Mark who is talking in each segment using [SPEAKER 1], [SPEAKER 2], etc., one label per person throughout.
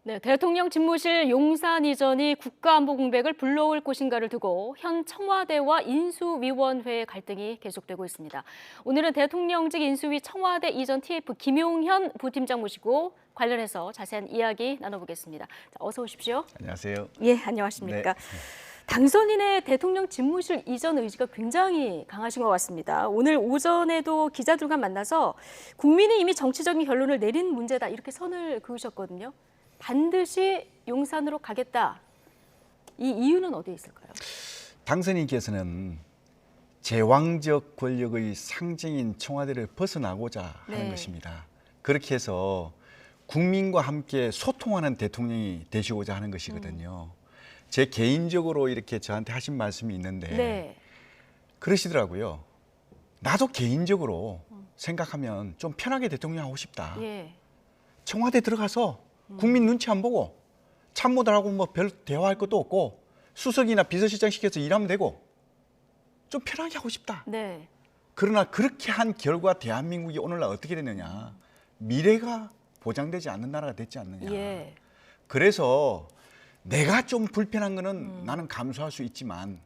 [SPEAKER 1] 네, 대통령 집무실 용산 이전이 국가안보 공백을 불러올 곳인가를 두고 현 청와대와 인수위원회의 갈등이 계속되고 있습니다. 오늘은 대통령직 인수위 청와대 이전 TF 김용현 부팀장 모시고 관련해서 자세한 이야기 나눠보겠습니다. 자, 어서 오십시오.
[SPEAKER 2] 안녕하세요.
[SPEAKER 1] 예, 안녕하십니까.
[SPEAKER 2] 네.
[SPEAKER 1] 당선인의 대통령 집무실 이전 의지가 굉장히 강하신 것 같습니다. 오늘 오전에도 기자들과 만나서 국민이 이미 정치적인 결론을 내린 문제다 이렇게 선을 그으셨거든요. 반드시 용산으로 가겠다. 이 이유는 어디에 있을까요?
[SPEAKER 2] 당선인께서는 제왕적 권력의 상징인 청와대를 벗어나고자 하는 것입니다. 그렇게 해서 국민과 함께 소통하는 대통령이 되시고자 하는 것이거든요. 제 개인적으로 이렇게 저한테 하신 말씀이 있는데 그러시더라고요. 나도 개인적으로 생각하면 좀 편하게 대통령 하고 싶다.
[SPEAKER 1] 예.
[SPEAKER 2] 청와대 들어가서 국민 눈치 안 보고 참모들하고 뭐 별 대화할 것도 없고 수석이나 비서실장 시켜서 일하면 되고 좀 편하게 하고 싶다.
[SPEAKER 1] 네.
[SPEAKER 2] 그러나 그렇게 한 결과 대한민국이 오늘날 어떻게 됐느냐. 미래가 보장되지 않는 나라가 됐지 않느냐.
[SPEAKER 1] 예.
[SPEAKER 2] 그래서 내가 좀 불편한 거는 나는 감수할 수 있지만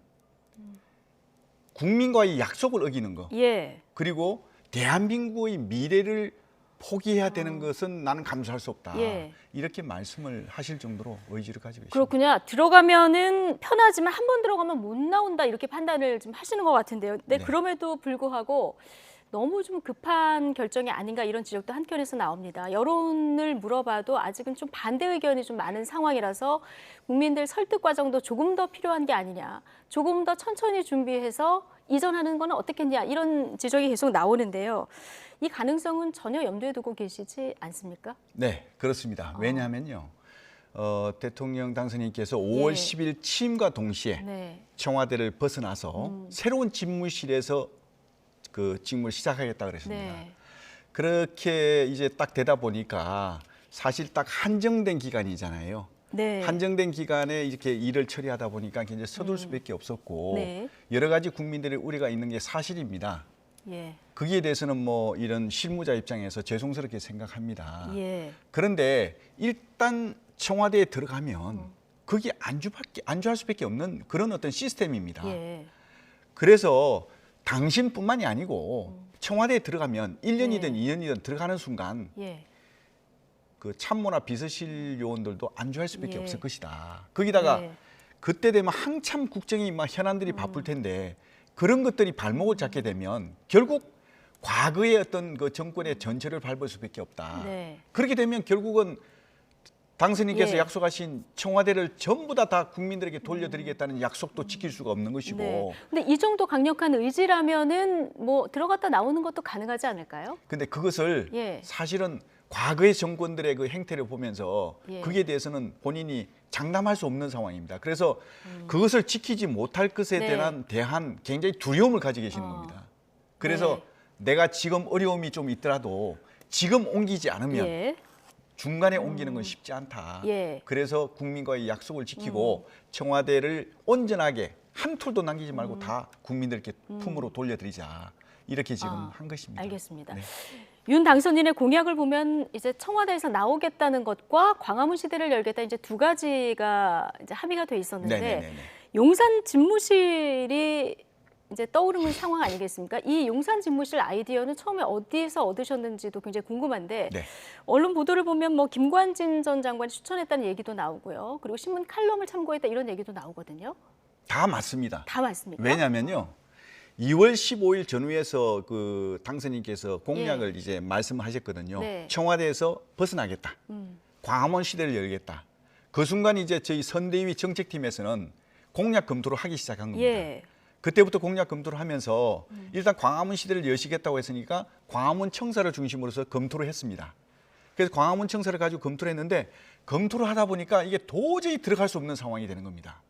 [SPEAKER 2] 국민과의 약속을 어기는 거
[SPEAKER 1] 예.
[SPEAKER 2] 그리고 대한민국의 미래를 포기해야 되는 것은 나는 감수할 수 없다.
[SPEAKER 1] 예.
[SPEAKER 2] 이렇게 말씀을 하실 정도로 의지를 가지고 있습니다.
[SPEAKER 1] 그렇군요. 들어가면은 편하지만 한 번 들어가면 못 나온다 이렇게 판단을 좀 하시는 것 같은데요. 근데
[SPEAKER 2] 네.
[SPEAKER 1] 그럼에도 불구하고 너무 좀 급한 결정이 아닌가 이런 지적도 한켠에서 나옵니다. 여론을 물어봐도 아직은 좀 반대 의견이 좀 많은 상황이라서 국민들 설득 과정도 조금 더 필요한 게 아니냐. 조금 더 천천히 준비해서 이전하는 건 어떻겠냐 이런 지적이 계속 나오는데요. 이 가능성은 전혀 염두에 두고 계시지 않습니까?
[SPEAKER 2] 네, 그렇습니다. 왜냐하면요. 대통령 당선인께서 5월 10일 취임과 동시에 청와대를 벗어나서 새로운 집무실에서 그 직무를 시작하겠다 그랬습니다. 그렇게 이제 딱 되다 보니까 사실 딱 한정된 기간이잖아요. 한정된 기간에 이렇게 일을 처리하다 보니까 이제 서둘 수밖에 없었고 여러 가지 국민들의 우려가 있는 게 사실입니다. 거기에 대해서는 뭐 이런 실무자 입장에서 죄송스럽게 생각합니다. 그런데 일단 청와대에 들어가면 거기 안주할 수밖에 없는 그런 어떤 시스템입니다. 그래서 당신뿐만이 아니고 청와대에 들어가면 1년이든 2년이든 들어가는 순간 그 참모나 비서실 요원들도 안주할 수밖에 없을 것이다. 거기다가 그때 되면 한참 국정이 막 현안들이 바쁠 텐데 그런 것들이 발목을 잡게 되면 결국 과거의 어떤 그 정권의 전철을 밟을 수밖에 없다. 그렇게 되면 결국은 당선인께서 약속하신 청와대를 전부 다 국민들에게 돌려드리겠다는 약속도 지킬 수가 없는 것이고.
[SPEAKER 1] 근데 이 정도 강력한 의지라면은 뭐 들어갔다 나오는 것도 가능하지 않을까요?
[SPEAKER 2] 근데 그것을 사실은 과거의 정권들의 그 행태를 보면서 거기에 대해서는 본인이 장담할 수 없는 상황입니다. 그래서 그것을 지키지 못할 것에 대한 굉장히 두려움을 가지고 계시는 겁니다. 그래서 내가 지금 어려움이 좀 있더라도 지금 옮기지 않으면 중간에 옮기는 건 쉽지 않다. 그래서 국민과의 약속을 지키고 청와대를 온전하게 한 툴도 남기지 말고 다 국민들께 품으로 돌려드리자. 이렇게 지금 한 것입니다.
[SPEAKER 1] 알겠습니다. 윤 당선인의 공약을 보면 이제 청와대에서 나오겠다는 것과 광화문 시대를 열겠다 이제 두 가지가 이제 합의가 돼 있었는데 용산 집무실이 이제 떠오르는 상황 아니겠습니까? 이 용산 집무실 아이디어는 처음에 어디에서 얻으셨는지도 굉장히 궁금한데 언론 보도를 보면 뭐 김관진 전 장관이 추천했다는 얘기도 나오고요. 그리고 신문 칼럼을 참고했다 이런 얘기도 나오거든요.
[SPEAKER 2] 다 맞습니다.
[SPEAKER 1] 다 맞습니까?
[SPEAKER 2] 왜냐하면요. 2월 15일 전후에서 그 당선인께서 공약을 이제 말씀하셨거든요. 청와대에서 벗어나겠다. 광화문 시대를 열겠다. 그 순간 이제 저희 선대위 정책팀에서는 공약 검토를 하기 시작한 겁니다. 그때부터 공약 검토를 하면서 일단 광화문 시대를 여시겠다고 했으니까 광화문 청사를 중심으로서 검토를 했습니다. 그래서 광화문 청사를 가지고 검토를 했는데 검토를 하다 보니까 이게 도저히 들어갈 수 없는 상황이 되는 겁니다.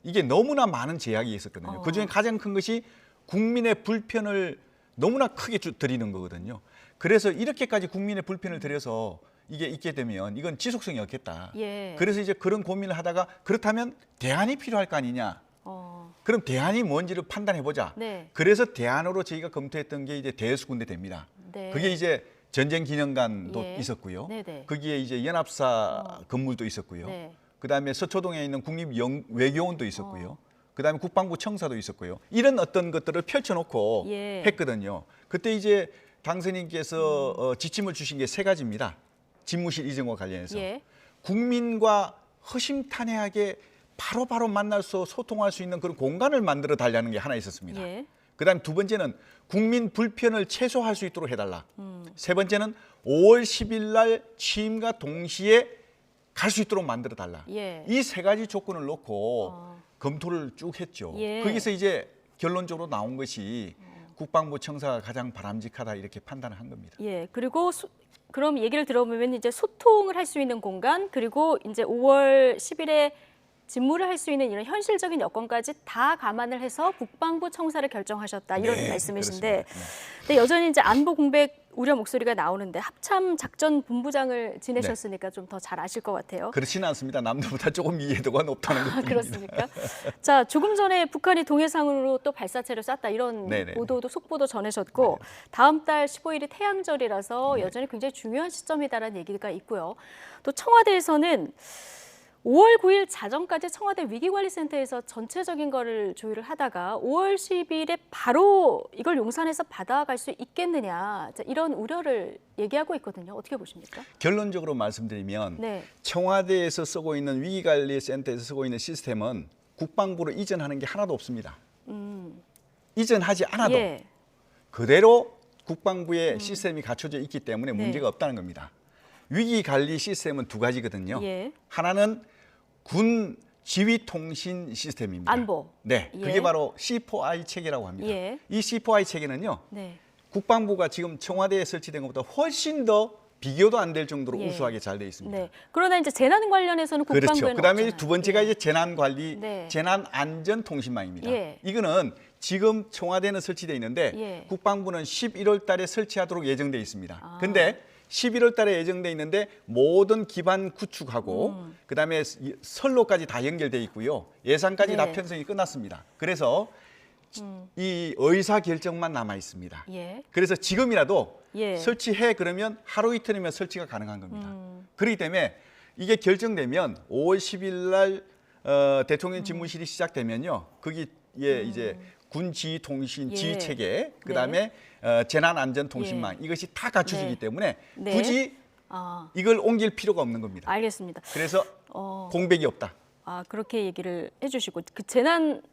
[SPEAKER 2] 이게 너무나 많은 제약이 있었거든요. 그중에 가장 큰 것이 국민의 불편을 너무나 크게 드리는 거거든요. 그래서 이렇게까지 국민의 불편을 드려서 이게 있게 되면 이건 지속성이 없겠다. 그래서 이제 그런 고민을 하다가 그렇다면 대안이 필요할 거 아니냐. 그럼 대안이 뭔지를 판단해 보자. 그래서 대안으로 저희가 검토했던 게 이제 대여수군대 됩니다. 그게 이제 전쟁 기념관도
[SPEAKER 1] 예.
[SPEAKER 2] 있었고요.
[SPEAKER 1] 네네.
[SPEAKER 2] 거기에 이제 연합사 건물도 있었고요.
[SPEAKER 1] 네.
[SPEAKER 2] 그다음에 서초동에 있는 국립외교원도 있었고요. 그다음에 국방부 청사도 있었고요. 이런 어떤 것들을 펼쳐놓고
[SPEAKER 1] 예.
[SPEAKER 2] 했거든요. 그때 이제 당선인께서 지침을 주신 게 3가지입니다. 집무실 이전과 관련해서
[SPEAKER 1] 예.
[SPEAKER 2] 국민과 허심탄회하게 바로바로 만날 수 소통할 수 있는 그런 공간을 만들어 달라는 게 하나 있었습니다.
[SPEAKER 1] 예.
[SPEAKER 2] 그다음 2번째는 국민 불편을 최소화할 수 있도록 해달라. 3번째는 5월 10일 날 취임과 동시에 갈 수 있도록 만들어 달라.
[SPEAKER 1] 예.
[SPEAKER 2] 이 3가지 조건을 놓고 검토를 쭉 했죠.
[SPEAKER 1] 예.
[SPEAKER 2] 거기서 이제 결론적으로 나온 것이 국방부 청사가 가장 바람직하다 이렇게 판단을 한 겁니다.
[SPEAKER 1] 예. 그리고 그럼 얘기를 들어보면 이제 소통을 할 수 있는 공간 그리고 이제 5월 10일에 직무를 할 수 있는 이런 현실적인 여건까지 다 감안을 해서 국방부 청사를 결정하셨다 이런
[SPEAKER 2] 네,
[SPEAKER 1] 말씀이신데,
[SPEAKER 2] 그렇습니다.
[SPEAKER 1] 근데 여전히 이제 안보 공백 우려 목소리가 나오는데 합참 작전 본부장을 지내셨으니까 좀 더 잘 아실 것 같아요.
[SPEAKER 2] 그렇지는 않습니다. 남들보다 조금 이해도가 높다는 것뿐입니다.
[SPEAKER 1] 그렇습니까? 자, 조금 전에 북한이 동해상으로 또 발사체를 쐈다 이런
[SPEAKER 2] 네네.
[SPEAKER 1] 보도도 속보도 전해졌고 다음 달 15일이 태양절이라서 여전히 굉장히 중요한 시점이다라는 얘기가 있고요. 또 청와대에서는 5월 9일 자정까지 청와대 위기관리센터에서 전체적인 거를 조율을 하다가 5월 10일에 바로 이걸 용산에서 받아갈 수 있겠느냐 이런 우려를 얘기하고 있거든요. 어떻게 보십니까?
[SPEAKER 2] 결론적으로 말씀드리면
[SPEAKER 1] 네.
[SPEAKER 2] 청와대에서 쓰고 있는 위기관리센터에서 쓰고 있는 시스템은 국방부로 이전하는 게 하나도 없습니다. 이전하지 않아도
[SPEAKER 1] 예.
[SPEAKER 2] 그대로 국방부의 시스템이 갖춰져 있기 때문에
[SPEAKER 1] 네.
[SPEAKER 2] 문제가 없다는 겁니다. 위기관리 시스템은 2가지거든요.
[SPEAKER 1] 예.
[SPEAKER 2] 하나는 군 지휘통신 시스템입니다.
[SPEAKER 1] 안보.
[SPEAKER 2] 네,
[SPEAKER 1] 예.
[SPEAKER 2] 그게 바로 C4I 체계라고 합니다.
[SPEAKER 1] 예.
[SPEAKER 2] 이 C4I 체계는요.
[SPEAKER 1] 네.
[SPEAKER 2] 국방부가 지금 청와대에 설치된 것보다 훨씬 더 비교도 안 될 정도로
[SPEAKER 1] 예.
[SPEAKER 2] 우수하게 잘 돼 있습니다.
[SPEAKER 1] 네. 그러나 이제 재난 관련해서는 국방부에는
[SPEAKER 2] 그렇죠. 그다음에
[SPEAKER 1] 없잖아요.
[SPEAKER 2] 2번째가
[SPEAKER 1] 예.
[SPEAKER 2] 이제 재난관리,
[SPEAKER 1] 네.
[SPEAKER 2] 재난안전통신망입니다.
[SPEAKER 1] 예.
[SPEAKER 2] 이거는 지금 청와대는 설치돼 있는데
[SPEAKER 1] 예.
[SPEAKER 2] 국방부는 11월 달에 설치하도록 예정돼 있습니다.
[SPEAKER 1] 아.
[SPEAKER 2] 근데 11월 달에 예정돼 있는데 모든 기반 구축하고 그다음에 선로까지 다 연결돼 있고요. 예산까지 다
[SPEAKER 1] 네.
[SPEAKER 2] 편성이 끝났습니다. 그래서 이 의사 결정만 남아 있습니다.
[SPEAKER 1] 예.
[SPEAKER 2] 그래서 지금이라도
[SPEAKER 1] 예.
[SPEAKER 2] 설치해 그러면 하루 이틀이면 설치가 가능한 겁니다. 그렇기 때문에 이게 결정되면 5월 10일 날 대통령 집무실이 시작되면요. 거기에 이제 군 지휘 통신
[SPEAKER 1] 예.
[SPEAKER 2] 지휘 체계, 그다음에 재난 안전 통신망 이것이 다 갖춰지기
[SPEAKER 1] 네.
[SPEAKER 2] 때문에
[SPEAKER 1] 네.
[SPEAKER 2] 굳이
[SPEAKER 1] 아,
[SPEAKER 2] 이걸 옮길 필요가 없는 겁니다.
[SPEAKER 1] 알겠습니다.
[SPEAKER 2] 그래서 공백이 없다.
[SPEAKER 1] 아, 그렇게 얘기를 해주시고 그 재난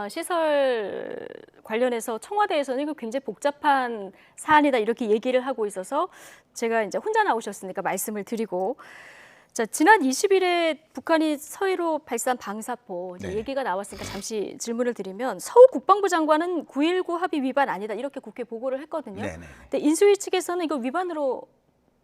[SPEAKER 1] 시설 관련해서 청와대에서는 이거 굉장히 복잡한 사안이다 이렇게 얘기를 하고 있어서 제가 이제 혼자 나오셨으니까 말씀을 드리고, 자, 지난 20일에 북한이 서해로 발사한 방사포 이제
[SPEAKER 2] 네.
[SPEAKER 1] 얘기가 나왔으니까 잠시 질문을 드리면 서욱 국방부 장관은 9.19 합의 위반 아니다 이렇게 국회 보고를 했거든요.
[SPEAKER 2] 네네.
[SPEAKER 1] 근데 인수위 측에서는 이거 위반으로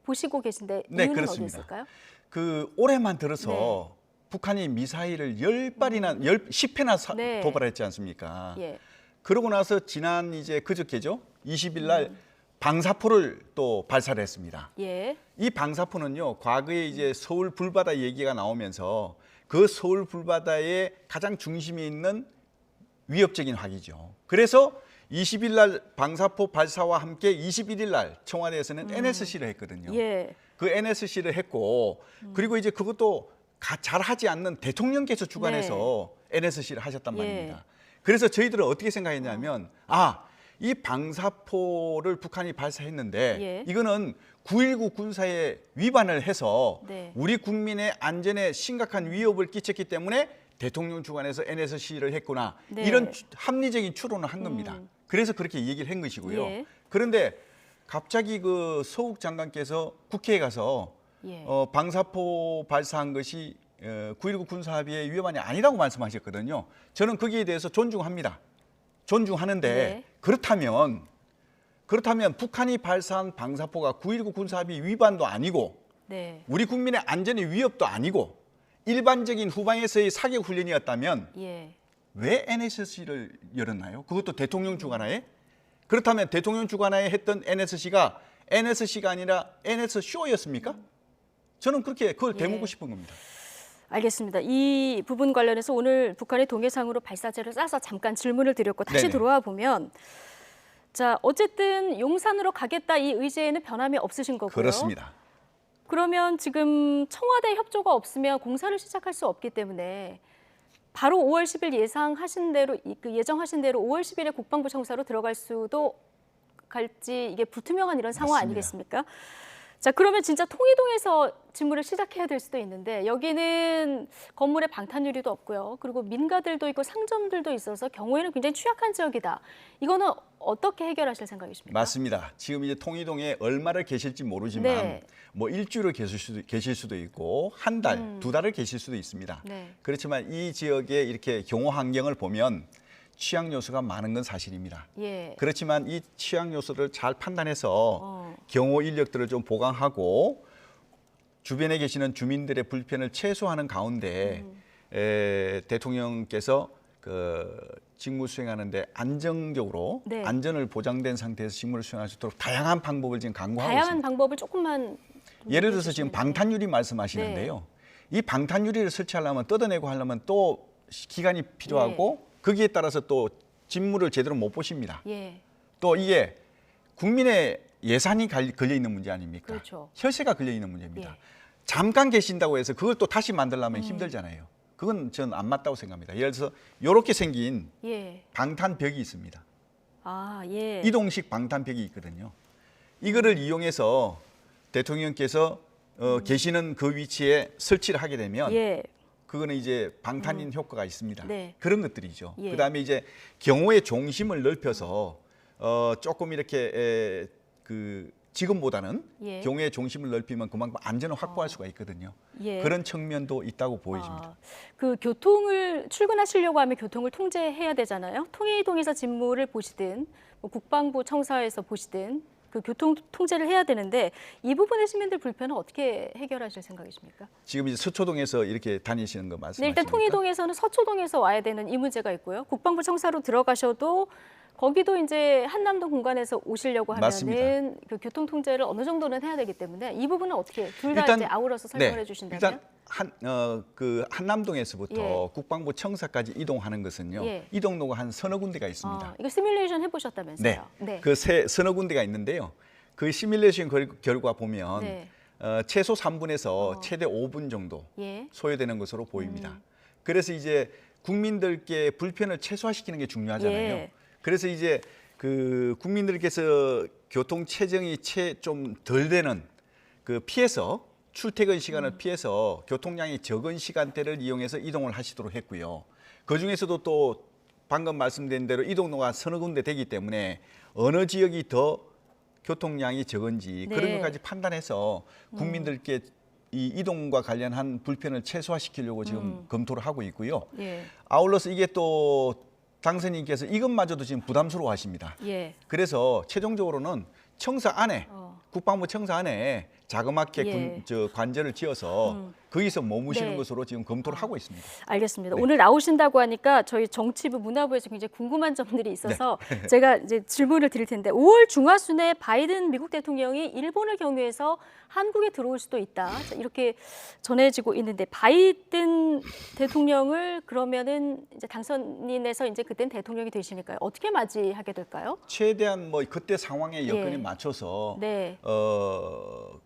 [SPEAKER 1] 보시고 계신데
[SPEAKER 2] 네,
[SPEAKER 1] 이유는 어디
[SPEAKER 2] 그렇습니다.
[SPEAKER 1] 있을까요?
[SPEAKER 2] 그 올해만 들어서
[SPEAKER 1] 네.
[SPEAKER 2] 북한이 미사일을 10발이나 10회나
[SPEAKER 1] 네.
[SPEAKER 2] 도발했지 않습니까?
[SPEAKER 1] 예.
[SPEAKER 2] 그러고 나서 지난 이제 그저께죠. 20일 날 방사포를 또 발사를 했습니다.
[SPEAKER 1] 예.
[SPEAKER 2] 이 방사포는요. 과거에 이제 서울 불바다 얘기가 나오면서 그 서울 불바다의 가장 중심에 있는 위협적인 확이죠. 그래서 20일 날 방사포 발사와 함께 21일 날 청와대에서는 NSC를 했거든요.
[SPEAKER 1] 예.
[SPEAKER 2] 그 NSC를 했고 그리고 이제 그것도 잘하지 않는 대통령께서 주관해서 NSC를 하셨단
[SPEAKER 1] 예.
[SPEAKER 2] 말입니다. 그래서 저희들은 어떻게 생각했냐면 이 방사포를 북한이 발사했는데
[SPEAKER 1] 예.
[SPEAKER 2] 이거는 9.19 군사에 위반을 해서
[SPEAKER 1] 네.
[SPEAKER 2] 우리 국민의 안전에 심각한 위협을 끼쳤기 때문에 대통령 주관에서 NSC를 했구나.
[SPEAKER 1] 네.
[SPEAKER 2] 이런 합리적인 추론을 한 겁니다. 그래서 그렇게 얘기를 한 것이고요.
[SPEAKER 1] 예.
[SPEAKER 2] 그런데 갑자기 그 서욱 장관께서 국회에 가서
[SPEAKER 1] 예.
[SPEAKER 2] 방사포 발사한 것이 9.19 군사합의의 위반이 아니라고 말씀하셨거든요. 저는 거기에 대해서 존중합니다. 존중하는데
[SPEAKER 1] 네.
[SPEAKER 2] 그렇다면 북한이 발사한 방사포가 9.19 군사합의 위반도 아니고
[SPEAKER 1] 네.
[SPEAKER 2] 우리 국민의 안전의 위협도 아니고 일반적인 후방에서의 사격 훈련이었다면
[SPEAKER 1] 예.
[SPEAKER 2] 왜 NSC를 열었나요? 그것도 대통령 주관하에? 그렇다면 대통령 주관하에 했던 NSC가 아니라 NS쇼였습니까? 저는 그렇게 그걸 되묻고 싶은 겁니다.
[SPEAKER 1] 알겠습니다. 이 부분 관련해서 오늘 북한이 동해상으로 발사체를 쏴서 잠깐 질문을 드렸고 다시
[SPEAKER 2] 네네.
[SPEAKER 1] 들어와 보면 자, 어쨌든 용산으로 가겠다 이 의지에는 변함이 없으신 거고요.
[SPEAKER 2] 그렇습니다.
[SPEAKER 1] 그러면 지금 청와대 협조가 없으면 공사를 시작할 수 없기 때문에 바로 5월 10일 예정하신 대로 5월 10일에 국방부 청사로 들어갈 수도 갈지 이게 불투명한 이런 상황
[SPEAKER 2] 맞습니다.
[SPEAKER 1] 아니겠습니까? 자, 그러면 진짜 통이동에서 직무를 시작해야 될 수도 있는데 여기는 건물에 방탄유리도 없고요. 그리고 민가들도 있고 상점들도 있어서 경우에는 굉장히 취약한 지역이다. 이거는 어떻게 해결하실 생각이십니까?
[SPEAKER 2] 맞습니다. 지금 이제 통이동에 얼마를 계실지 모르지만
[SPEAKER 1] 네.
[SPEAKER 2] 뭐 일주일을 계실 수도 있고 한 달, 두 달을 계실 수도 있습니다.
[SPEAKER 1] 네.
[SPEAKER 2] 그렇지만 이 지역의 이렇게 경호 환경을 보면 취약 요소가 많은 건 사실입니다.
[SPEAKER 1] 예.
[SPEAKER 2] 그렇지만 이 취약 요소를 잘 판단해서 경호 인력들을 좀 보강하고 주변에 계시는 주민들의 불편을 최소화하는 가운데 대통령께서 그 직무 수행하는데 안정적으로
[SPEAKER 1] 네.
[SPEAKER 2] 안전을 보장된 상태에서 직무를 수행할 수 있도록 다양한 방법을 지금 강구하고
[SPEAKER 1] 다양한
[SPEAKER 2] 있습니다.
[SPEAKER 1] 방법을 조금만
[SPEAKER 2] 예를 들어서 지금
[SPEAKER 1] 해주시면.
[SPEAKER 2] 방탄유리 말씀하시는데요. 이 방탄유리를 설치하려면 뜯어내고 하려면 또 기간이 필요하고 거기에 따라서 또 직무를 제대로 못 보십니다.
[SPEAKER 1] 예.
[SPEAKER 2] 또 이게 국민의 예산이 걸려 있는 문제 아닙니까?
[SPEAKER 1] 그렇죠.
[SPEAKER 2] 혈세가 걸려 있는 문제입니다.
[SPEAKER 1] 예.
[SPEAKER 2] 잠깐 계신다고 해서 그걸 또 다시 만들려면 힘들잖아요. 그건 전 안 맞다고 생각합니다. 예를 들어서 이렇게 생긴
[SPEAKER 1] 예.
[SPEAKER 2] 방탄벽이 있습니다.
[SPEAKER 1] 아, 예.
[SPEAKER 2] 이동식 방탄벽이 있거든요. 이거를 이용해서 대통령께서 계시는 그 위치에 설치를 하게 되면
[SPEAKER 1] 예.
[SPEAKER 2] 그거는 이제 방탄인 효과가 있습니다.
[SPEAKER 1] 네.
[SPEAKER 2] 그런 것들이죠.
[SPEAKER 1] 예.
[SPEAKER 2] 그다음에 이제 경호의 중심을 넓혀서 조금 이렇게 그 지금보다는
[SPEAKER 1] 예.
[SPEAKER 2] 경호의 중심을 넓히면 그만큼 안전을 확보할 수가 있거든요.
[SPEAKER 1] 예.
[SPEAKER 2] 그런 측면도 있다고 보여집니다.
[SPEAKER 1] 아, 그 교통을 출근하시려고 하면 교통을 통제해야 되잖아요. 통이동에서 직무를 보시든 뭐 국방부 청사에서 보시든 그 교통 통제를 해야 되는데 이 부분의 시민들 불편은 어떻게 해결하실 생각이십니까?
[SPEAKER 2] 지금 이제 서초동에서 이렇게 다니시는 거
[SPEAKER 1] 네,
[SPEAKER 2] 말씀하십니까?
[SPEAKER 1] 일단 통이동에서는 서초동에서 와야 되는 이 문제가 있고요. 국방부 청사로 들어가셔도 거기도 이제 한남동 공간에서 오시려고 하면은
[SPEAKER 2] 맞습니다.
[SPEAKER 1] 그 교통 통제를 어느 정도는 해야 되기 때문에 이 부분은 어떻게 둘 다
[SPEAKER 2] 일단,
[SPEAKER 1] 이제 아우러서 설명을
[SPEAKER 2] 네,
[SPEAKER 1] 해주신다면?
[SPEAKER 2] 일단 그 한남동에서부터
[SPEAKER 1] 예.
[SPEAKER 2] 국방부 청사까지 이동하는 것은요.
[SPEAKER 1] 예.
[SPEAKER 2] 이동로가 한 서너 군데가 있습니다.
[SPEAKER 1] 이거 시뮬레이션 해보셨다면서요?
[SPEAKER 2] 네. 그 서너 군데가 있는데요. 그 시뮬레이션 결과 보면
[SPEAKER 1] 네.
[SPEAKER 2] 최소 3분에서 최대 5분 정도
[SPEAKER 1] 예.
[SPEAKER 2] 소요되는 것으로 보입니다. 그래서 이제 국민들께 불편을 최소화시키는 게 중요하잖아요.
[SPEAKER 1] 예.
[SPEAKER 2] 그래서 이제 그 국민들께서 교통 체증이 좀 덜 되는 그 피해서 출퇴근 시간을 피해서 교통량이 적은 시간대를 이용해서 이동을 하시도록 했고요. 그 중에서도 또 방금 말씀드린 대로 이동로가 서너 군데 되기 때문에 어느 지역이 더 교통량이 적은지
[SPEAKER 1] 네.
[SPEAKER 2] 그런 것까지 판단해서 국민들께 이 이동과 관련한 불편을 최소화시키려고 지금 검토를 하고 있고요.
[SPEAKER 1] 예.
[SPEAKER 2] 아울러서 이게 또 당선인께서 이것마저도 지금 부담스러워하십니다.
[SPEAKER 1] 예.
[SPEAKER 2] 그래서 최종적으로는 청사 안에 국방부 청사 안에 자그맣게
[SPEAKER 1] 예.
[SPEAKER 2] 관절을 지어서 거기서 머무시는
[SPEAKER 1] 네.
[SPEAKER 2] 것으로 지금 검토를 하고 있습니다.
[SPEAKER 1] 알겠습니다.
[SPEAKER 2] 네.
[SPEAKER 1] 오늘 나오신다고 하니까 저희 정치부 문화부에서 굉장히 궁금한 점들이 있어서 제가 이제 질문을 드릴 텐데 5월 중하순에 바이든 미국 대통령이 일본을 경유해서 한국에 들어올 수도 있다. 자, 이렇게 전해지고 있는데 바이든 대통령을 그러면은 이제 당선인에서 이제 그땐 대통령이 되시니까요. 어떻게 맞이하게 될까요?
[SPEAKER 2] 최대한 뭐 그때 상황의 여건에
[SPEAKER 1] 예.
[SPEAKER 2] 맞춰서
[SPEAKER 1] 네.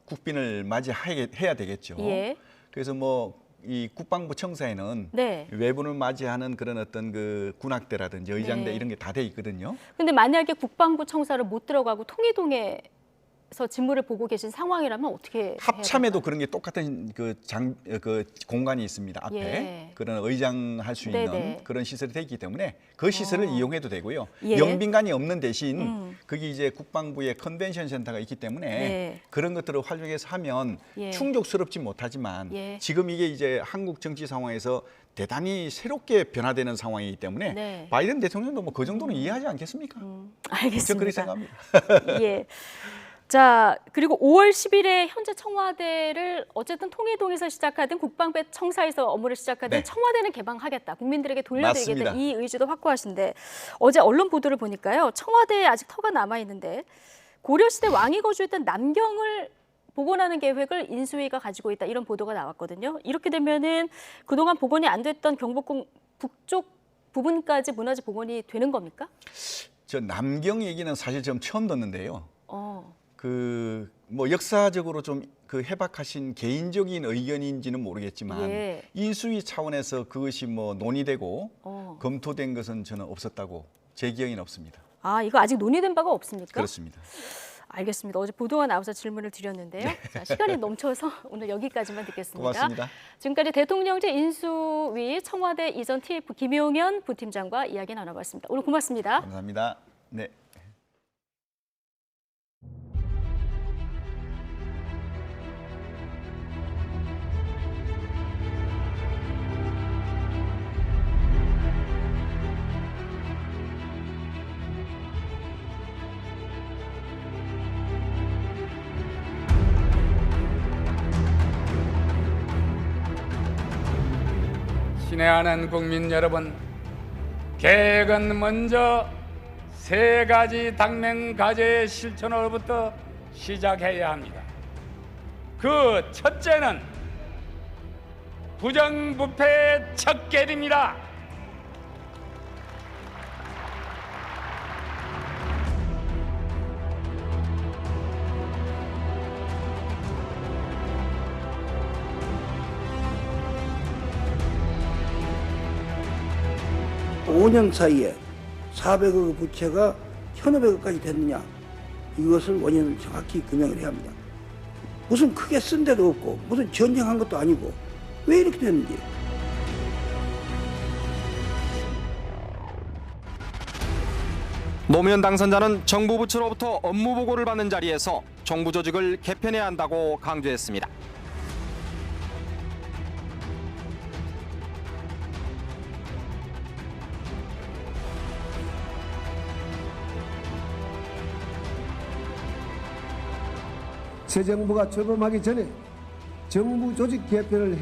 [SPEAKER 2] 국빈을 맞이해야 되겠죠.
[SPEAKER 1] 예.
[SPEAKER 2] 그래서 뭐 이 국방부 청사에는
[SPEAKER 1] 네.
[SPEAKER 2] 외분을 맞이하는 그런 어떤 그 군악대라든지 의장대
[SPEAKER 1] 네.
[SPEAKER 2] 이런 게 다 돼 있거든요.
[SPEAKER 1] 근데 만약에 국방부 청사를 못 들어가고 통이동에서 직무를 보고 계신 상황이라면 어떻게 해야
[SPEAKER 2] 합참에도
[SPEAKER 1] 될까요?
[SPEAKER 2] 그런 게 똑같은 그 공간이 있습니다. 앞에
[SPEAKER 1] 예.
[SPEAKER 2] 그런 의장할 수 있는
[SPEAKER 1] 네네.
[SPEAKER 2] 그런 시설이 돼 있기 때문에 그 시설을 이용해도 되고요.
[SPEAKER 1] 예.
[SPEAKER 2] 영빈관이 없는 대신 거기 이제 국방부의 컨벤션 센터가 있기 때문에
[SPEAKER 1] 네.
[SPEAKER 2] 그런 것들을 활용해서 하면
[SPEAKER 1] 예.
[SPEAKER 2] 충족스럽지 못하지만
[SPEAKER 1] 예.
[SPEAKER 2] 지금 이게 이제 한국 정치 상황에서 대단히 새롭게 변화되는 상황이기 때문에
[SPEAKER 1] 네.
[SPEAKER 2] 바이든 대통령도 뭐 그 정도는 이해하지 않겠습니까?
[SPEAKER 1] 알겠습니다.
[SPEAKER 2] 저 그렇게 생각합니다.
[SPEAKER 1] 예. 자, 그리고 5월 10일에 현재 청와대를 어쨌든 통이동에서 시작하든 국방부 청사에서 업무를 시작하든
[SPEAKER 2] 네.
[SPEAKER 1] 청와대는 개방하겠다. 국민들에게 돌려드리겠다.
[SPEAKER 2] 맞습니다.
[SPEAKER 1] 이 의지도 확고하신데 어제 언론 보도를 보니까요. 청와대에 아직 터가 남아 있는데 고려시대 왕이 거주했던 남경을 복원하는 계획을 인수위가 가지고 있다. 이런 보도가 나왔거든요. 이렇게 되면은 그동안 복원이 안 됐던 경복궁 북쪽 부분까지 문화재 복원이 되는 겁니까?
[SPEAKER 2] 저 남경 얘기는 사실 좀 처음 듣는데요. 그 뭐 역사적으로 좀 그 해박하신 개인적인 의견인지는 모르겠지만
[SPEAKER 1] 예.
[SPEAKER 2] 인수위 차원에서 그것이 뭐 논의되고 검토된 것은 저는 없었다고 제 기억에는 없습니다.
[SPEAKER 1] 아, 이거 아직 논의된 바가 없습니까?
[SPEAKER 2] 그렇습니다.
[SPEAKER 1] 알겠습니다. 어제 보도가 나와서 질문을 드렸는데요. 자, 시간이 넘쳐서 오늘 여기까지만 듣겠습니다.
[SPEAKER 2] 고맙습니다.
[SPEAKER 1] 지금까지 대통령제 인수위 청와대 이전 TF 김용현 부팀장과 이야기 나눠봤습니다. 오늘 고맙습니다.
[SPEAKER 2] 감사합니다. 네.
[SPEAKER 3] 친애하는 국민 여러분, 계획은 먼저 세 가지 당면 과제의 실천으로부터 시작해야 합니다. 그 첫째는 부정부패 척결입니다.
[SPEAKER 4] 오 년 사이에 400억 부채가 1,500억까지 됐느냐, 이것을 원인을 정확히 규명을 해야 합니다. 무슨 크게 쓴 데도 없고 무슨 전쟁한 것도 아니고 왜 이렇게 됐는지.
[SPEAKER 5] 노무현 당선자는 정부 부처로부터 업무 보고를 받는 자리에서 정부 조직을 개편해야 한다고 강조했습니다.
[SPEAKER 6] 새 정부가 출범하기 전에 정부 조직 개편을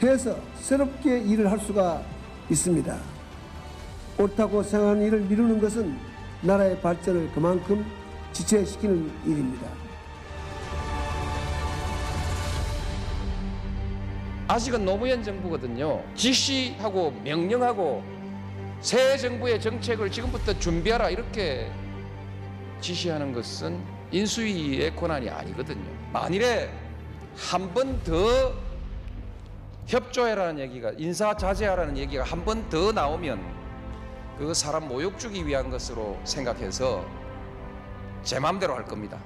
[SPEAKER 6] 해서 새롭게 일을 할 수가 있습니다. 옳다고 생각하는 일을 미루는 것은 나라의 발전을 그만큼 지체시키는 일입니다.
[SPEAKER 7] 아직은 노무현 정부거든요. 지시하고 명령하고 새 정부의 정책을 지금부터 준비하라 이렇게 지시하는 것은 인수위의 권한이 아니거든요. 만일에 한 번 더 협조해라는 얘기가, 인사 자제하라는 얘기가 한 번 더 나오면 그 사람 모욕 주기 위한 것으로 생각해서 제 마음대로 할 겁니다.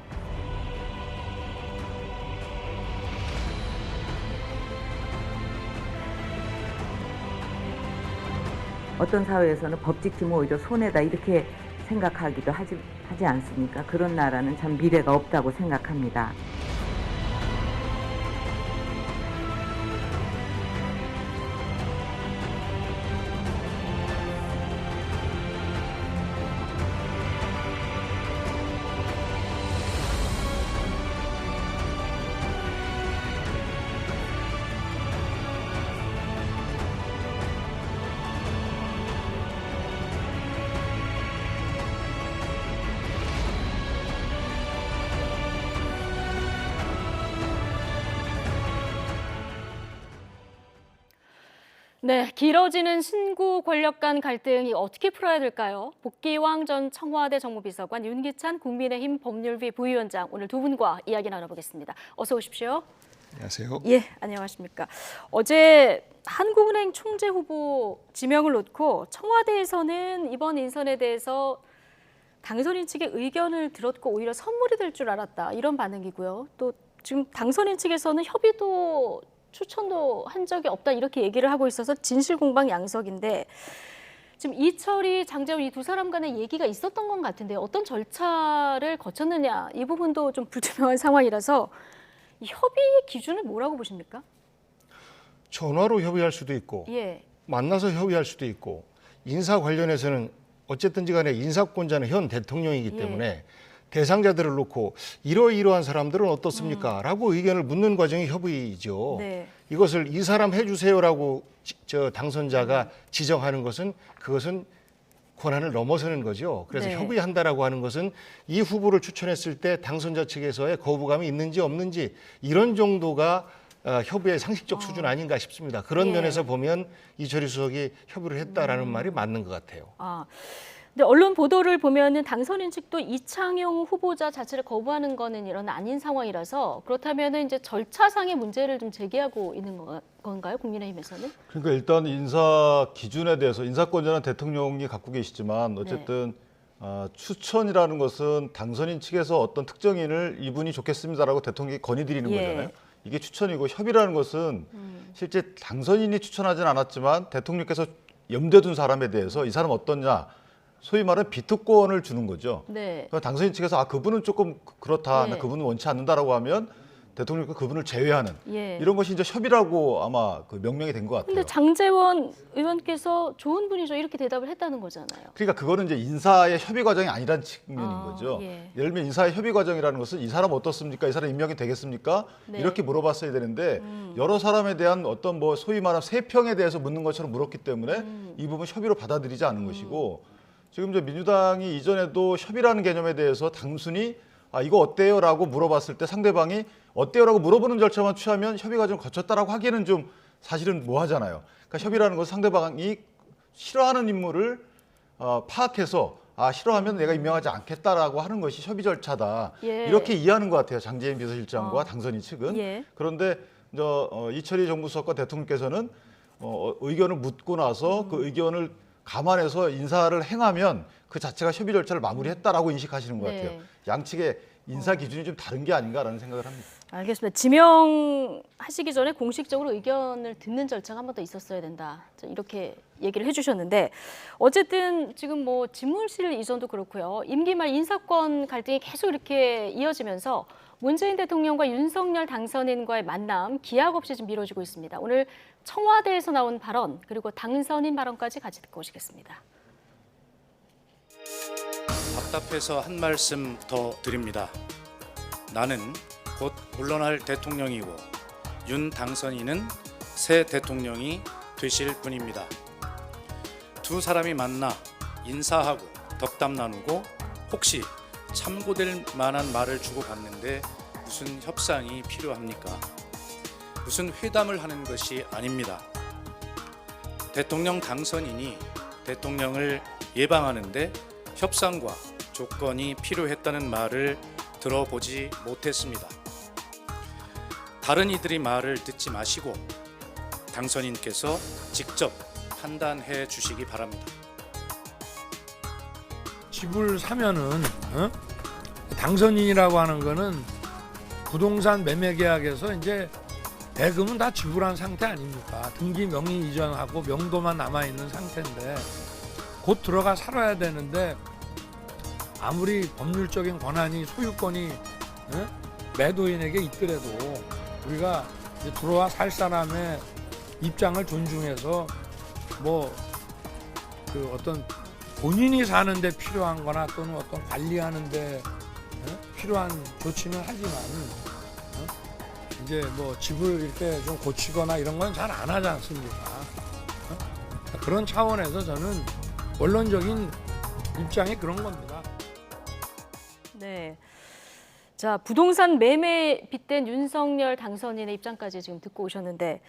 [SPEAKER 8] 어떤 사회에서는 법지킴은 오히려 손해다 이렇게 생각하기도 하지 않습니까? 그런 나라는 참 미래가 없다고 생각합니다.
[SPEAKER 1] 네, 길어지는 신구 권력 간 갈등이 어떻게 풀어야 될까요? 복귀왕 전 청와대 정무비서관, 윤기찬 국민의힘 법률위 부위원장, 오늘 두 분과 이야기 나눠보겠습니다. 어서 오십시오.
[SPEAKER 9] 안녕하세요.
[SPEAKER 1] 예, 안녕하십니까. 어제 한국은행 총재 후보 지명을 놓고 청와대에서는 이번 인선에 대해서 당선인 측의 의견을 들었고 오히려 선물이 될 줄 알았다, 이런 반응이고요. 또 지금 당선인 측에서는 협의도 추천도 한 적이 없다, 이렇게 얘기를 하고 있어서 진실공방양석인데, 지금 이철이, 장재원 이 두 사람 간의 얘기가 있었던 것 같은데 어떤 절차를 거쳤느냐, 이 부분도 좀 불투명한 상황이라서 이 협의의 기준은 뭐라고 보십니까?
[SPEAKER 9] 전화로 협의할 수도 있고
[SPEAKER 1] 예.
[SPEAKER 9] 만나서 협의할 수도 있고, 인사 관련해서는 어쨌든지 간에 인사권자는 현 대통령이기 때문에 대상자들을 놓고 이러이러한 사람들은 어떻습니까? 라고 의견을 묻는 과정이 협의죠.
[SPEAKER 1] 네.
[SPEAKER 9] 이것을 이 사람 해주세요라고 당선자가 지정하는 것은, 그것은 권한을 넘어서는 거죠. 그래서
[SPEAKER 1] 네.
[SPEAKER 9] 협의한다라고 하는 것은 이 후보를 추천했을 때 당선자 측에서의 거부감이 있는지 없는지, 이런 정도가 협의의 상식적 수준 아닌가 싶습니다. 그런
[SPEAKER 1] 예.
[SPEAKER 9] 면에서 보면 이철희 수석이 협의를 했다라는 말이 맞는 것 같아요.
[SPEAKER 1] 근데 언론 보도를 보면은 당선인 측도 이창용 후보자 자체를 거부하는 거는 이런 아닌 상황이라서 그렇다면은 이제 절차상의 문제를 좀 제기하고 있는 건가요? 국민의힘에서는?
[SPEAKER 10] 그러니까 일단 인사 기준에 대해서 인사권자는 대통령이 갖고 계시지만 어쨌든 추천이라는 것은 당선인 측에서 어떤 특정인을 이분이 좋겠습니다라고 대통령이 건의드리는 거잖아요. 이게 추천이고 협의라는 것은 실제 당선인이 추천하진 않았지만 대통령께서 염두에 둔 사람에 대해서 이 사람 어떠냐 소위 말하는 비특권을 주는 거죠. 그러니까 당선인 측에서 그분은 조금 그렇다, 나 그분은 원치 않는다라고 하면 대통령께서 그분을 제외하는 이런 것이 이제 협의라고 아마 그 명명이 된 것 같아요.
[SPEAKER 1] 근데 장제원 의원께서 좋은 분이죠 이렇게 대답을 했다는 거잖아요.
[SPEAKER 10] 그러니까 그거는 이제 인사의 협의 과정이 아니라는 측면인 거죠. 예를 들면 인사의 협의 과정이라는 것은 이 사람 어떻습니까? 이 사람 임명이 되겠습니까? 이렇게 물어봤어야 되는데 여러 사람에 대한 어떤 뭐 소위 말하는 세평에 대해서 묻는 것처럼 물었기 때문에 이 부분 협의로 받아들이지 않은 것이고 지금 이제 민주당이 이전에도 협의라는 개념에 대해서 단순히 이거 어때요? 라고 물어봤을 때 상대방이 어때요? 라고 물어보는 절차만 취하면 협의 과정을 거쳤다라고 하기에는 좀 사실은 뭐하잖아요. 그러니까 협의라는 것은 상대방이 싫어하는 인물을 파악해서 싫어하면 내가 임명하지 않겠다라고 하는 것이 협의 절차다. 이렇게 이해하는 것 같아요. 장제인 비서실장과 당선인 측은. 그런데 이철희 정무수석과 대통령께서는 의견을 묻고 나서 그 의견을 감안해서 인사를 행하면 그 자체가 협의 절차를 마무리했다라고 인식하시는 것 같아요. 양측의 인사 기준이 좀 다른 게 아닌가라는 생각을 합니다.
[SPEAKER 1] 알겠습니다. 지명하시기 전에 공식적으로 의견을 듣는 절차가 한 번 더 있었어야 된다. 이렇게 얘기를 해주셨는데 어쨌든 지금 뭐 집무실 이전도 그렇고요. 임기 말 인사권 갈등이 계속 이렇게 이어지면서 문재인 대통령과 윤석열 당선인과의 만남 기약 없이 좀 미뤄지고 있습니다. 오늘 청와대에서 나온 발언 그리고 당선인 발언까지 같이 듣고 오시겠습니다.
[SPEAKER 11] 답답해서 한 말씀 더 드립니다. 나는 곧 물러날 대통령이고 윤 당선인은 새 대통령이 되실 분입니다. 두 사람이 만나 인사하고 덕담 나누고 혹시 참고될 만한 말을 주고받는데 무슨 협상이 필요합니까? 무슨 회담을 하는 것이 아닙니다. 대통령 당선인이 대통령을 예방하는데 협상과 조건이 필요했다는 말을 들어보지 못했습니다. 다른 이들의 말을 듣지 마시고 당선인께서 직접 판단해 주시기 바랍니다.
[SPEAKER 3] 집을 사면은 당선인이라고 하는 거는 부동산 매매 계약에서 이제 대금은 다 지불한 상태 아닙니까? 등기 명의 이전하고 명도만 남아 있는 상태인데 곧 들어가 살아야 되는데 아무리 법률적인 권한이 소유권이 매도인에게 있더라도 우리가 이제 들어와 살 사람의 입장을 존중해서 뭐 그 어떤 본인이 사는데 필요한 거나 또는 어떤 관리하는데 필요한 조치는 하지만 이제 뭐 집을 이렇게 좀 고치거나 이런 건 잘 안 하지 않습니까? 그런 차원에서 저는 원론적인 입장이 그런 겁니다.
[SPEAKER 1] 네. 자, 부동산 매매에 빗댄 윤석열 당선인의 입장까지 지금 듣고 오셨는데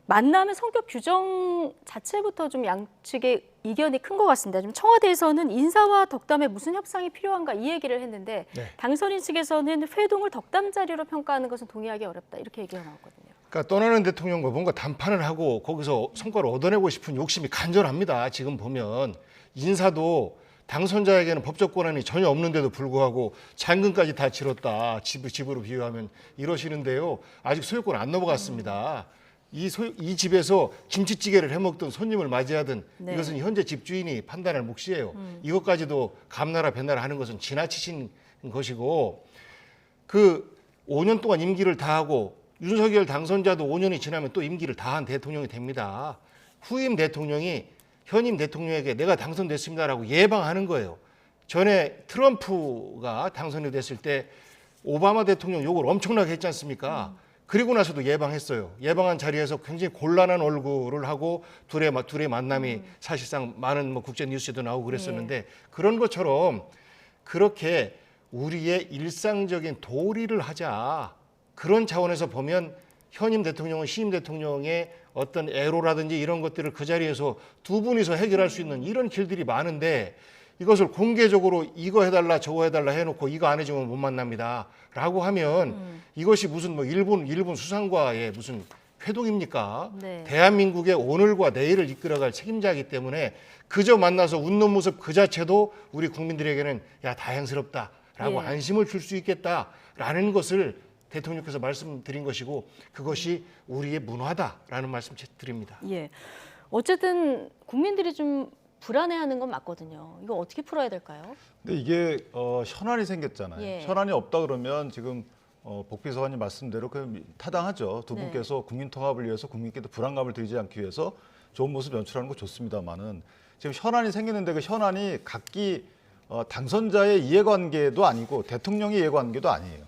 [SPEAKER 1] 만남의 성격 규정 자체부터 좀 양측의 이견이 큰 것 같습니다. 지금 청와대에서는 인사와 덕담에 무슨 협상이 필요한가 이 얘기를 했는데 당선인 측에서는 회동을 덕담 자리로 평가하는 것은 동의하기 어렵다 이렇게 얘기가 나왔거든요.
[SPEAKER 9] 그러니까 떠나는 대통령과 뭔가 담판을 하고 거기서 성과를 얻어내고 싶은 욕심이 간절합니다. 지금 보면 인사도 당선자에게는 법적 권한이 전혀 없는데도 불구하고 잔금까지 다 치렀다. 집으로 비유하면 이러시는데요. 아직 소유권 안 넘어갔습니다. 이 집에서 김치찌개를 해먹던 손님을 맞이하든 이것은 현재 집주인이 판단할 몫이에요. 이것까지도 감나라 배나라 하는 것은 지나치신 것이고 그 5년 동안 임기를 다하고 윤석열 당선자도 5년이 지나면 또 임기를 다한 대통령이 됩니다. 후임 대통령이 현임 대통령에게 내가 당선됐습니다라고 예방하는 거예요. 전에 트럼프가 당선이 됐을 때 오바마 대통령 욕을 엄청나게 했지 않습니까? 그리고 나서도 예방했어요. 예방한 자리에서 굉장히 곤란한 얼굴을 하고 둘의 만남이 사실상 많은 뭐 국제 뉴스에도 나오고 그랬었는데 그런 것처럼 그렇게 우리의 일상적인 도리를 하자. 그런 차원에서 보면 현임 대통령은 신임 대통령의 어떤 애로라든지 이런 것들을 그 자리에서 두 분이서 해결할 수 있는 이런 길들이 많은데 이것을 공개적으로 이거 해달라 저거 해달라 해놓고 이거 안 해주면 못 만납니다 라고 하면 이것이 무슨 뭐 일본 수상과의 무슨 회동입니까?
[SPEAKER 1] 네.
[SPEAKER 9] 대한민국의 오늘과 내일을 이끌어갈 책임자이기 때문에 그저 만나서 웃는 모습 그 자체도 우리 국민들에게는 야 다행스럽다라고
[SPEAKER 1] 예.
[SPEAKER 9] 안심을 줄 수 있겠다라는 것을 대통령께서 말씀드린 것이고 그것이 우리의 문화다라는 말씀 드립니다.
[SPEAKER 1] 예. 어쨌든 국민들이 좀 불안해하는 건 맞거든요. 이거 어떻게 풀어야 될까요?
[SPEAKER 10] 근데 이게 현안이 생겼잖아요.
[SPEAKER 1] 예.
[SPEAKER 10] 현안이 없다 그러면 지금 복비서관님 말씀대로 그 타당하죠. 두
[SPEAKER 1] 네.
[SPEAKER 10] 분께서 국민 통합을 위해서 국민께도 불안감을 드리지 않기 위해서 좋은 모습 연출하는 거 좋습니다만은 지금 현안이 생기는데 그 현안이 각기 당선자의 이해관계도 아니고 대통령의 이해관계도 아니에요.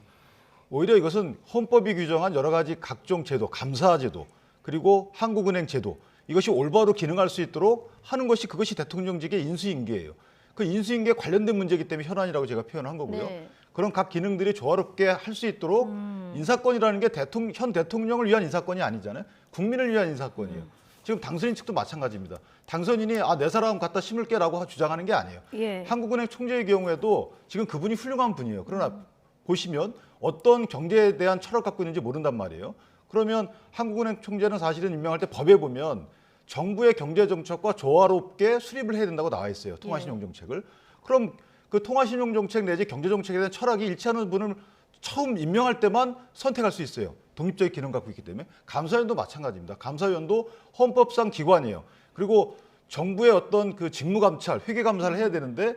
[SPEAKER 10] 오히려 이것은 헌법이 규정한 여러 가지 각종 제도, 감사제도 그리고 한국은행 제도 이것이 올바로 기능할 수 있도록 하는 것이 그것이 대통령직의 인수인계예요. 그 인수인계에 관련된 문제이기 때문에 현안이라고 제가 표현한 거고요.
[SPEAKER 1] 네.
[SPEAKER 10] 그런 각 기능들이 조화롭게 할 수 있도록 인사권이라는 게 현 대통령을 위한 인사권이 아니잖아요. 국민을 위한 인사권이에요. 지금 당선인 측도 마찬가지입니다. 당선인이 내 사람 갖다 심을게라고 주장하는 게 아니에요.
[SPEAKER 1] 예.
[SPEAKER 10] 한국은행 총재의 경우에도 지금 그분이 훌륭한 분이에요. 그러나 보시면 어떤 경제에 대한 철학을 갖고 있는지 모른단 말이에요. 그러면 한국은행 총재는 사실은 임명할 때 법에 보면 정부의 경제 정책과 조화롭게 수립을 해야 된다고 나와 있어요. 통화신용 정책을. 그럼 그 통화신용 정책 내지 경제 정책에 대한 철학이 일치하는 분을 처음 임명할 때만 선택할 수 있어요. 독립적인 기능 갖고 있기 때문에. 감사위원도 마찬가지입니다. 감사위원도 헌법상 기관이에요. 그리고 정부의 어떤 그 직무 감찰, 회계 감사를 해야 되는데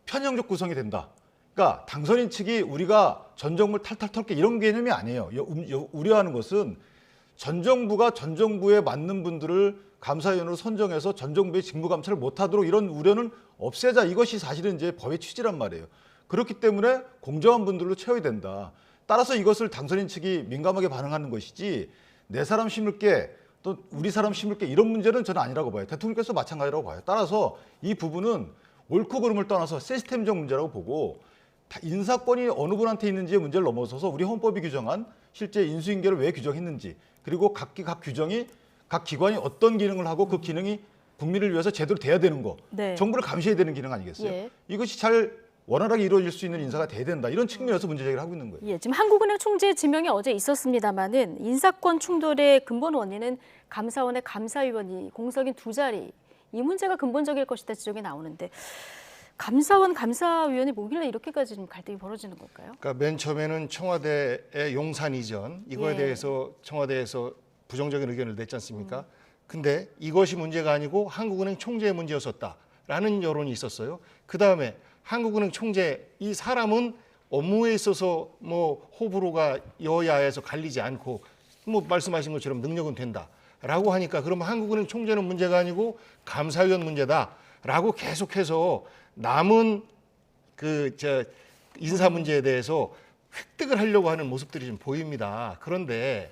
[SPEAKER 10] 편향적 구성이 된다. 그러니까 당선인 측이 우리가 전 정부를 탈탈 털게 이런 개념이 아니에요. 우려하는 것은 전 정부가 전 정부에 맞는 분들을 감사위원으로 선정해서 전 정부의 직무 감찰을 못하도록 이런 우려는 없애자. 이것이 사실은 이제 법의 취지란 말이에요. 그렇기 때문에 공정한 분들로 채워야 된다. 따라서 이것을 당선인 측이 민감하게 반응하는 것이지 내 사람 심을게 또 우리 사람 심을게 이런 문제는 저는 아니라고 봐요. 대통령께서 마찬가지라고 봐요. 따라서 이 부분은 옳고 그름을 떠나서 시스템적 문제라고 보고 인사권이 어느 분한테 있는지의 문제를 넘어서서 우리 헌법이 규정한 실제 인수인계를 왜 규정했는지 그리고 각 규정이 각 기관이 어떤 기능을 하고 그 기능이 국민을 위해서 제대로 돼야 되는 거
[SPEAKER 1] 네.
[SPEAKER 10] 정부를 감시해야 되는 기능 아니겠어요?
[SPEAKER 1] 예.
[SPEAKER 10] 이것이 잘 원활하게 이루어질 수 있는 인사가 돼야 된다. 이런 측면에서 문제 제기를 하고 있는 거예요.
[SPEAKER 1] 예, 지금 한국은행 총재 지명이 어제 있었습니다마는 인사권 충돌의 근본 원인은 감사원의 감사위원이 공석인 2자리 이 문제가 근본적일 것이다 지적이 나오는데 감사원 감사위원이 뭐길래 이렇게까지 좀 갈등이 벌어지는 걸까요?
[SPEAKER 9] 그러니까 맨 처음에는 청와대의 용산 이전 이거에
[SPEAKER 1] 예.
[SPEAKER 9] 대해서 청와대에서 부정적인 의견을 냈지 않습니까? 근데 이것이 문제가 아니고 한국은행 총재의 문제였었다라는 여론이 있었어요. 그다음에 한국은행 총재 이 사람은 업무에 있어서 뭐 호불호가 여야에서 갈리지 않고 뭐 말씀하신 것처럼 능력은 된다라고 하니까 그러면 한국은행 총재는 문제가 아니고 감사위원 문제다라고 계속해서 남은 인사 문제에 대해서 획득을 하려고 하는 모습들이 좀 보입니다. 그런데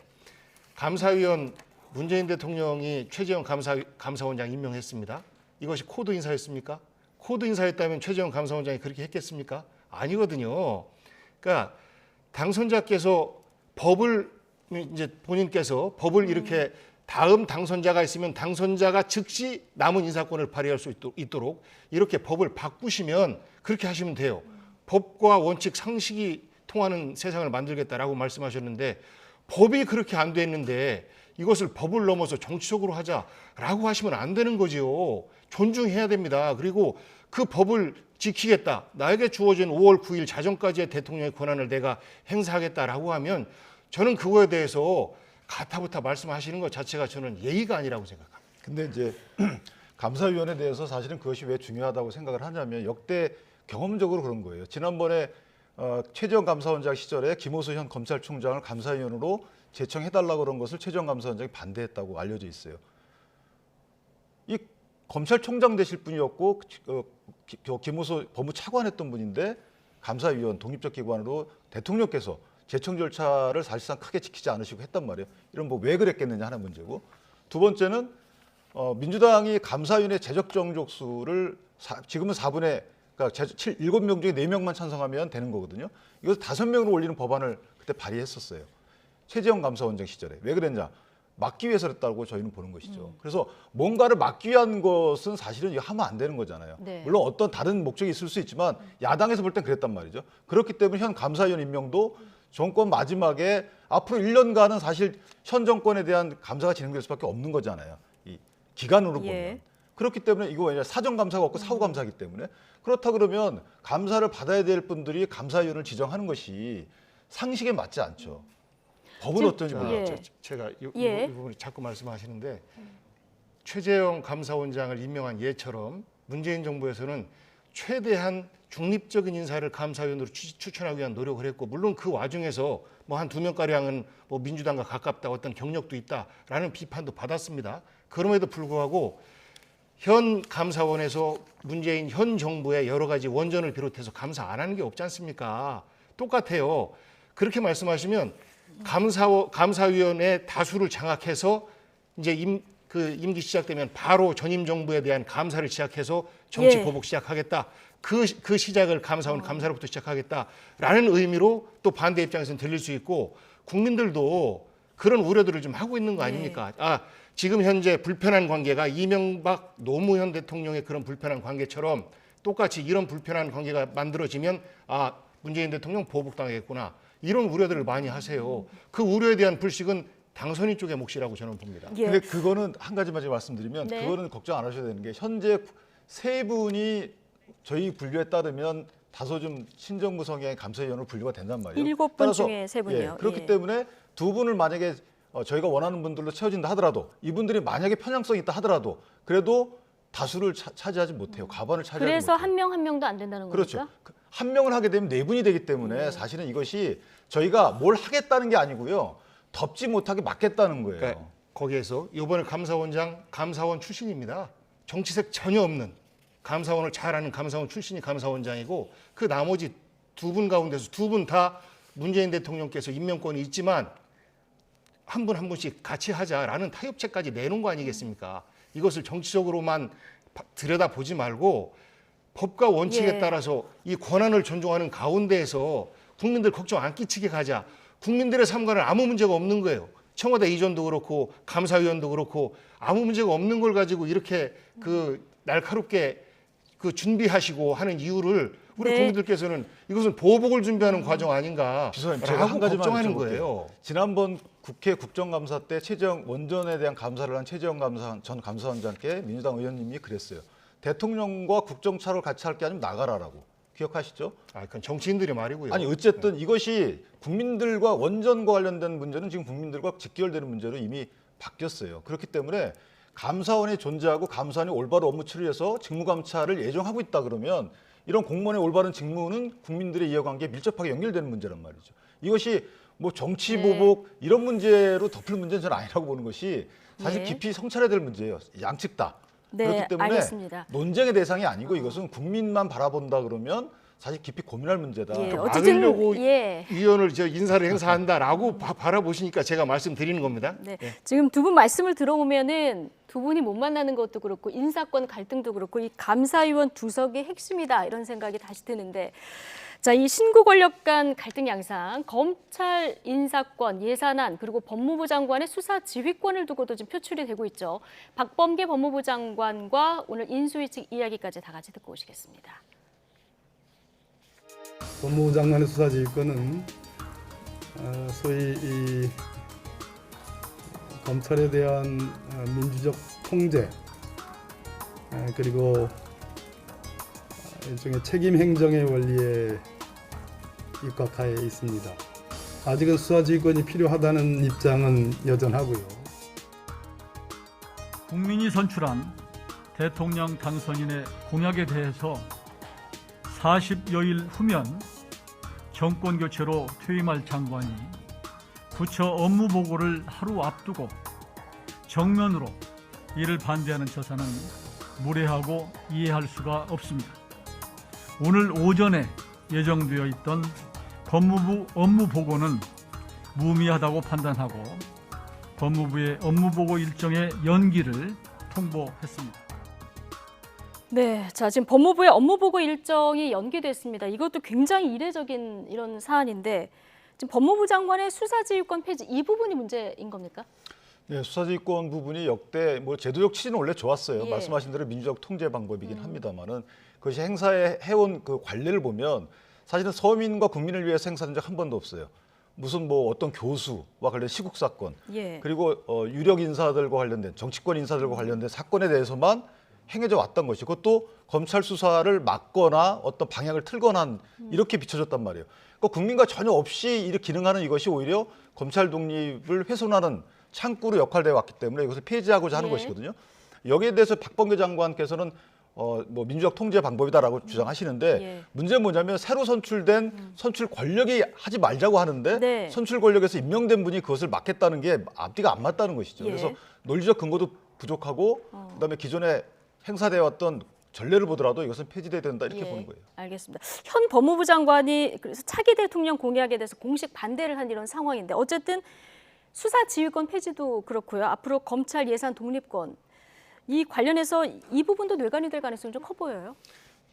[SPEAKER 9] 감사위원 문재인 대통령이 최재형 감사원장 임명했습니다. 이것이 코드 인사였습니까? 코드 인사였다면 최재형 감사원장이 그렇게 했겠습니까? 아니거든요. 그러니까 당선자께서 법을 이제 본인께서 법을 이렇게 다음 당선자가 있으면 당선자가 즉시 남은 인사권을 발휘할 수 있도록 이렇게 법을 바꾸시면 그렇게 하시면 돼요. 법과 원칙 상식이 통하는 세상을 만들겠다라고 말씀하셨는데 법이 그렇게 안 돼 있는데 이것을 법을 넘어서 정치적으로 하자라고 하시면 안 되는 거지요. 존중해야 됩니다. 그리고 그 법을 지키겠다. 나에게 주어진 5월 9일 자정까지의 대통령의 권한을 내가 행사하겠다라고 하면 저는 그거에 대해서 가타부타 말씀하시는 것 자체가 저는 예의가 아니라고 생각합니다.
[SPEAKER 10] 근데 이제 감사위원에 대해서 사실은 그것이 왜 중요하다고 생각을 하냐면 역대 경험적으로 그런 거예요. 지난번에 최재형 감사원장 시절에 김호수 현 검찰총장을 감사위원으로 제청해달라고 그런 것을 최재형 감사원장이 반대했다고 알려져 있어요. 이 검찰총장 되실 분이었고 김호수 법무차관했던 분인데 감사위원 독립적 기관으로 대통령께서 제청 절차를 사실상 크게 지키지 않으시고 했단 말이에요. 이런 뭐 왜 그랬겠느냐 하는 문제고. 두 번째는 민주당이 감사위원회 재적 정족수를 지금은 4분의 그러니까 7명 중에 4명만 찬성하면 되는 거거든요. 이것을 5명으로 올리는 법안을 그때 발의했었어요. 최재형 감사원장 시절에. 왜 그랬냐. 막기 위해서 했다고 저희는 보는 것이죠. 그래서 뭔가를 막기 위한 것은 사실은 이거 하면 안 되는 거잖아요.
[SPEAKER 1] 네.
[SPEAKER 10] 물론 어떤 다른 목적이 있을 수 있지만 야당에서 볼 땐 그랬단 말이죠. 그렇기 때문에 현 감사위원 임명도 정권 마지막에 앞으로 1년간은 사실 현 정권에 대한 감사가 진행될 수밖에 없는 거잖아요. 이 기간으로 보면.
[SPEAKER 1] 예.
[SPEAKER 10] 그렇기 때문에 이거 왜냐 사정감사가 없고 사후감사이기 때문에 그렇다 그러면 감사를 받아야 될 분들이 감사위원을 지정하는 것이 상식에 맞지 않죠. 법은 어떤지 몰라요.
[SPEAKER 9] 제가 이
[SPEAKER 1] 예.
[SPEAKER 9] 부분을 자꾸 말씀하시는데 최재형 감사원장을 임명한 예처럼 문재인 정부에서는 최대한 중립적인 인사를 감사위원으로 추천하기 위한 노력을 했고 물론 그 와중에서 뭐 한 2명가량은 뭐 민주당과 가깝다 어떤 경력도 있다라는 비판도 받았습니다. 그럼에도 불구하고 현 감사원에서 문재인 현 정부의 여러 가지 원전을 비롯해서 감사 안 하는 게 없지 않습니까? 똑같아요. 그렇게 말씀하시면 감사위원회 다수를 장악해서 이제 임기 시작되면 바로 전임 정부에 대한 감사를 시작해서 정치 보복 시작하겠다. 그 시작을 감사로부터 시작하겠다라는 의미로 또 반대 입장에서는 들릴 수 있고 국민들도 그런 우려들을 좀 하고 있는 거 아닙니까? 지금 현재 불편한 관계가 이명박 노무현 대통령의 그런 불편한 관계처럼 똑같이 이런 불편한 관계가 만들어지면 문재인 대통령 보복당하겠구나. 이런 우려들을 많이 하세요. 그 우려에 대한 불식은 당선인 쪽의 몫이라고 저는 봅니다.
[SPEAKER 10] 근데 그거는 한 가지만 제가 말씀드리면 그거는 걱정 안 하셔야 되는 게 현재 세 분이 저희 분류에 따르면 다소 좀 친정부 성향의 감사위원으로 분류가 된단 말이에요.
[SPEAKER 1] 7분 중에 3분이요.
[SPEAKER 10] 그렇기 때문에 두 분을 만약에 저희가 원하는 분들로 채워진다 하더라도 이분들이 만약에 편향성이 있다 하더라도 그래도 다수를 차지하지 못해요. 과반을 차지하지 못해요.
[SPEAKER 1] 그래서 한 명 한 명도 안 된다는 겁니까?
[SPEAKER 10] 그렇죠. 한 명을 하게 되면 네 분이 되기 때문에 사실은 이것이 저희가 뭘 하겠다는 게 아니고요. 덮지 못하게 막겠다는 거예요.
[SPEAKER 9] 그러니까 거기에서 이번에 감사원 출신입니다. 정치색 전혀 없는 감사원을 잘하는 감사원 출신이 감사원장이고 그 나머지 두 분 가운데서 두 분 다 문재인 대통령께서 임명권이 있지만 한 분 한 분씩 같이 하자라는 타협책까지 내놓은 거 아니겠습니까? 이것을 정치적으로만 들여다보지 말고 법과 원칙에 따라서 이 권한을 존중하는 가운데에서 국민들 걱정 안 끼치게 가자. 국민들의 삶과는 아무 문제가 없는 거예요. 청와대 이전도 그렇고 감사위원도 그렇고 아무 문제가 없는 걸 가지고 이렇게 날카롭게 준비하시고 하는 이유를 우리 국민들께서는 이것은 보복을 준비하는 과정 아닌가 라고 걱정하는 거예요.
[SPEAKER 10] 지난번 국회 국정감사 때 최재형 원전에 대한 감사를 한 최재형 전 감사원장께 민주당 의원님이 그랬어요. 대통령과 국정차를 같이 할 게 아니면 나가라라고. 기억하시죠?
[SPEAKER 9] 그건 정치인들의 말이고요.
[SPEAKER 10] 아니 어쨌든 이것이 국민들과 원전과 관련된 문제는 지금 국민들과 직결되는 문제로 이미 바뀌었어요. 그렇기 때문에 감사원이 존재하고 감사원이 올바로 업무 처리해서 직무감찰을 예정하고 있다 그러면 이런 공무원의 올바른 직무는 국민들의 이해관계에 밀접하게 연결되는 문제란 말이죠. 이것이 뭐 정치 보복 이런 문제로 덮을 문제는 저는 아니라고 보는 것이 사실 깊이 성찰해야 될 문제예요. 양측 다. 그렇기 때문에
[SPEAKER 1] 알겠습니다.
[SPEAKER 10] 논쟁의 대상이 아니고 이것은 국민만 바라본다 그러면 사실 깊이 고민할 문제다.
[SPEAKER 9] 막으려고 위원을 인사를 행사한다라고 바라보시니까 제가 말씀드리는 겁니다.
[SPEAKER 1] 지금 두 분 말씀을 들어보면은 두 분이 못 만나는 것도 그렇고 인사권 갈등도 그렇고 이 감사위원 두석의 핵심이다 이런 생각이 다시 드는데 자, 이 신구 권력 간 갈등 양상, 검찰 인사권, 예산안 그리고 법무부 장관의 수사 지휘권을 두고도 지금 표출이 되고 있죠. 박범계 법무부 장관과 오늘 인수위 측 이야기까지 다 같이 듣고 오시겠습니다.
[SPEAKER 12] 법무부 장관의 수사 지휘권은 소위 이 검찰에 대한 민주적 통제 그리고 일종의 책임 행정의 원리에 입각하에 있습니다. 아직은 수사지휘권이 필요하다는 입장은 여전하고요.
[SPEAKER 13] 국민이 선출한 대통령 당선인의 공약에 대해서 40여일 후면 정권 교체로 퇴임할 장관이 부처 업무 보고를 하루 앞두고 정면으로 이를 반대하는 처사는 무례하고 이해할 수가 없습니다. 오늘 오전에 예정되어 있던 법무부 업무 보고는 무의미하다고 판단하고 법무부의 업무 보고 일정의 연기를 통보했습니다.
[SPEAKER 1] 네, 자 지금 법무부의 업무 보고 일정이 연기됐습니다. 이것도 굉장히 이례적인 이런 사안인데 지금 법무부 장관의 수사지휘권 폐지 이 부분이 문제인 겁니까?
[SPEAKER 10] 네, 수사지휘권 부분이 역대 뭐 제도적 취지는 원래 좋았어요.
[SPEAKER 1] 예.
[SPEAKER 10] 말씀하신 대로 민주적 통제 방법이긴 합니다만은 그것이 행사에 해온 그 관례를 보면 사실은 서민과 국민을 위해서 행사한 적 한 번도 없어요. 무슨 뭐 어떤 교수와 관련 시국 사건,
[SPEAKER 1] 예.
[SPEAKER 10] 그리고 유력 인사들과 관련된 정치권 인사들과 관련된 사건에 대해서만 행해져 왔던 것이, 그것도 검찰 수사를 막거나 어떤 방향을 틀거나 한 이렇게 비춰졌단 말이에요. 그러니까 국민과 전혀 없이 이렇게 기능하는 이것이 오히려 검찰 독립을 훼손하는 창구로 역할되어 왔기 때문에 이것을 폐지하고자 하는
[SPEAKER 1] 예.
[SPEAKER 10] 것이거든요. 여기에 대해서 박범계 장관께서는 뭐 민주적 통제 방법이다라고 주장하시는데
[SPEAKER 1] 예.
[SPEAKER 10] 문제는 뭐냐면 새로 선출된 선출 권력이 하지 말자고 하는데
[SPEAKER 1] 네.
[SPEAKER 10] 선출 권력에서 임명된 분이 그것을 막겠다는 게 앞뒤가 안 맞다는 것이죠.
[SPEAKER 1] 예.
[SPEAKER 10] 그래서 논리적 근거도 부족하고 그다음에 기존에 행사되어 왔던 전례를 보더라도 이것은 폐지돼야 된다 이렇게
[SPEAKER 1] 예.
[SPEAKER 10] 보는 거예요.
[SPEAKER 1] 알겠습니다. 현 법무부 장관이 그래서 차기 대통령 공약에 대해서 공식 반대를 한 이런 상황인데 어쨌든 수사지휘권 폐지도 그렇고요. 앞으로 검찰 예산 독립권 이 관련해서 이 부분도 뇌관이 될 가능성이 좀 커 보여요.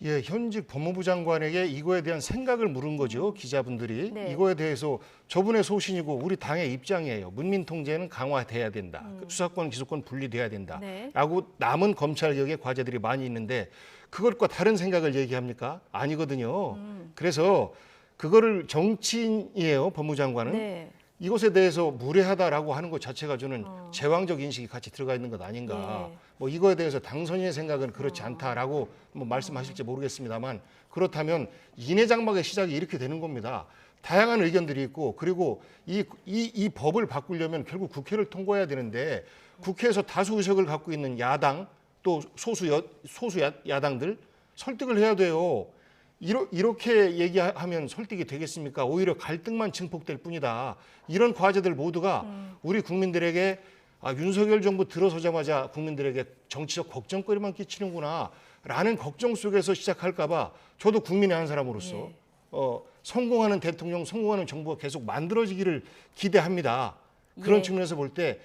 [SPEAKER 9] 예, 현직 법무부 장관에게 이거에 대한 생각을 물은 거죠. 기자분들이.
[SPEAKER 1] 네.
[SPEAKER 9] 이거에 대해서 저분의 소신이고 우리 당의 입장이에요. 문민 통제는 강화돼야 된다. 수사권, 기소권 분리돼야 된다.
[SPEAKER 1] 네.
[SPEAKER 9] 라고 남은 검찰개혁의 과제들이 많이 있는데 그것과 다른 생각을 얘기합니까? 아니거든요. 그래서 그거를 정치인이에요. 법무장관은.
[SPEAKER 1] 네.
[SPEAKER 9] 이것에 대해서 무례하다라고 하는 것 자체가 저는 제왕적 인식이 같이 들어가 있는 것 아닌가.
[SPEAKER 1] 예.
[SPEAKER 9] 뭐 이거에 대해서 당선인의 생각은 그렇지 않다라고 뭐 말씀하실지 모르겠습니다만 그렇다면 인해장막의 시작이 이렇게 되는 겁니다. 다양한 의견들이 있고 그리고 이 법을 바꾸려면 결국 국회를 통과해야 되는데 국회에서 다수 의석을 갖고 있는 야당 또 소수 야당들 설득을 해야 돼요. 이렇게 얘기하면 설득이 되겠습니까? 오히려 갈등만 증폭될 뿐이다. 이런 과제들 모두가 우리 국민들에게 윤석열 정부 들어서자마자 국민들에게 정치적 걱정거리만 끼치는구나 라는 걱정 속에서 시작할까 봐 저도 국민의 한 사람으로서
[SPEAKER 1] 예.
[SPEAKER 9] 성공하는 대통령, 성공하는 정부가 계속 만들어지기를 기대합니다. 그런
[SPEAKER 1] 예.
[SPEAKER 9] 측면에서 볼 때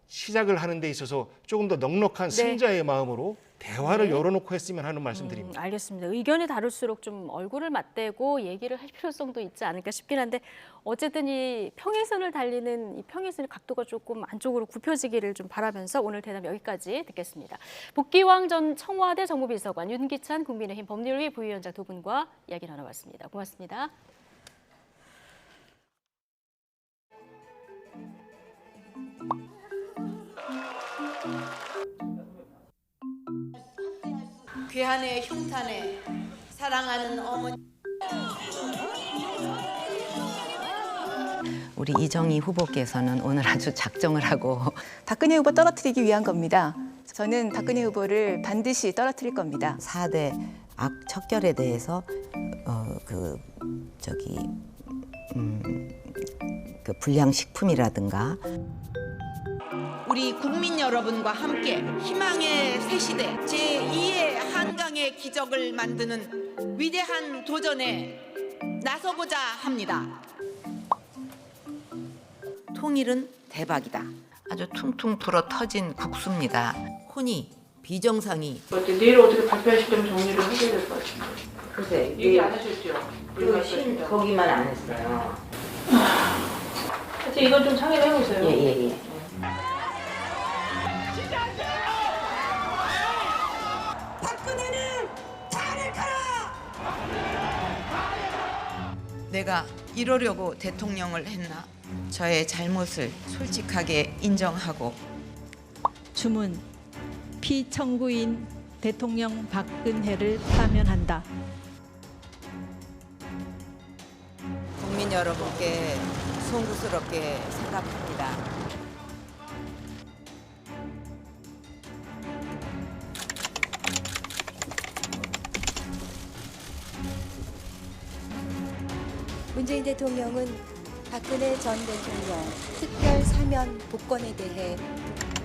[SPEAKER 9] 시작을 하는 데 있어서 조금 더 넉넉한 승자의 마음으로 대화를
[SPEAKER 1] 네.
[SPEAKER 9] 열어놓고 했으면 하는 말씀드립니다.
[SPEAKER 1] 알겠습니다. 의견이 다를수록 좀 얼굴을 맞대고 얘기를 할 필요성도 있지 않을까 싶긴 한데 어쨌든 이 평행선을 달리는 이 평행선의 각도가 조금 안쪽으로 굽혀지기를 좀 바라면서 오늘 대담 여기까지 듣겠습니다. 복기왕 전 청와대 정무비서관, 윤기찬 국민의힘 법률위 부위원장 두 분과 이야기 나눠봤습니다. 고맙습니다.
[SPEAKER 14] 괴한의 흉탄에 사랑하는 어머니.
[SPEAKER 15] 우리 이정희 후보께서는 오늘 아주 작정을 하고
[SPEAKER 16] 박근혜 후보 떨어뜨리기 위한 겁니다. 저는 박근혜 후보를 반드시 떨어뜨릴 겁니다.
[SPEAKER 15] 4대 악 척결에 대해서 그 불량식품이라든가
[SPEAKER 14] 우리 국민 여러분과 함께 희망의 새시대 제2의 한강의 기적을 만드는 위대한 도전에 나서고자 합니다.
[SPEAKER 8] 통일은 대박이다. 아주 퉁퉁 불어 터진 국수입니다. 혼이 비정상이.
[SPEAKER 17] 내일 어떻게 발표하시려면 정리를 하셔야 될 것 같은데.
[SPEAKER 8] 글쎄,
[SPEAKER 17] 얘기 안 하셨죠?
[SPEAKER 8] 거기만 안 했어요.
[SPEAKER 17] 하여튼 이건 좀 상의를 해보세요.
[SPEAKER 8] 예.
[SPEAKER 14] 박근혜는 자를 가라!
[SPEAKER 8] 내가 이러려고 대통령을 했나? 저의 잘못을 솔직하게 인정하고
[SPEAKER 18] 주문 피청구인 대통령 박근혜를 파면한다.
[SPEAKER 8] 국민 여러분께 송구스럽게 생각합니다.
[SPEAKER 19] 문재인 대통령은 박근혜 전 대통령 특별 사면 복권에 대해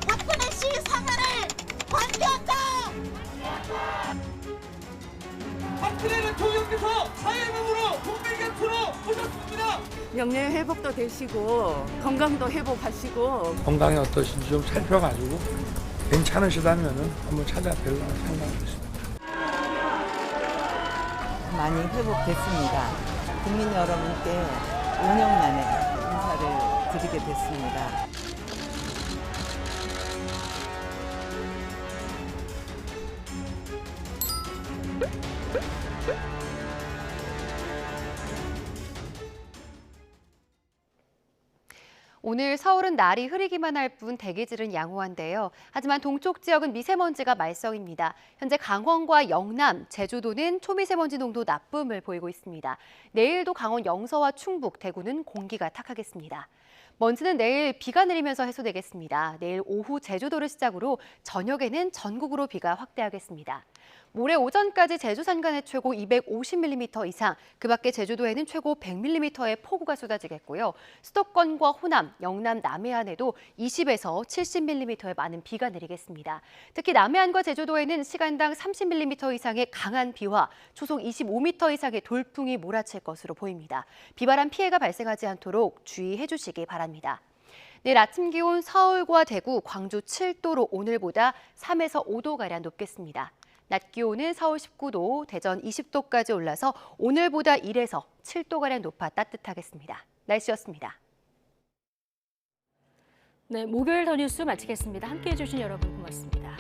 [SPEAKER 14] 박근혜 씨 사면을 반대한다!
[SPEAKER 20] 박근혜 대통령께서 사회복으로 국민 곁으로 오셨습니다.
[SPEAKER 21] 명예 회복도 되시고 건강도 회복하시고
[SPEAKER 3] 건강이 어떠신지 좀 살펴가지고 괜찮으시다면은 한번 찾아뵈려고 생각하고 있습니다.
[SPEAKER 8] 많이 회복됐습니다. 국민 여러분께 5년 만에 인사를 드리게 됐습니다.
[SPEAKER 2] 오늘 서울은 날이 흐리기만 할 뿐 대기질은 양호한데요. 하지만 동쪽 지역은 미세먼지가 말썽입니다. 현재 강원과 영남, 제주도는 초미세먼지 농도 나쁨을 보이고 있습니다. 내일도 강원 영서와 충북, 대구는 공기가 탁하겠습니다. 먼지는 내일 비가 내리면서 해소되겠습니다. 내일 오후 제주도를 시작으로 저녁에는 전국으로 비가 확대하겠습니다. 모레 오전까지 제주 산간에 최고 250mm 이상, 그 밖에 제주도에는 최고 100mm의 폭우가 쏟아지겠고요. 수도권과 호남, 영남, 남해안에도 20에서 70mm의 많은 비가 내리겠습니다. 특히 남해안과 제주도에는 시간당 30mm 이상의 강한 비와 초속 25m 이상의 돌풍이 몰아칠 것으로 보입니다. 비바람 피해가 발생하지 않도록 주의해 주시기 바랍니다. 내일 아침 기온 서울과 대구, 광주 7도로 오늘보다 3에서 5도가량 높겠습니다. 낮 기온은 서울 19도, 대전 20도까지 올라서 오늘보다 1에서 7도가량 높아 따뜻하겠습니다. 날씨였습니다.
[SPEAKER 1] 네, 목요일 더 뉴스 마치겠습니다. 함께해 주신 여러분 고맙습니다.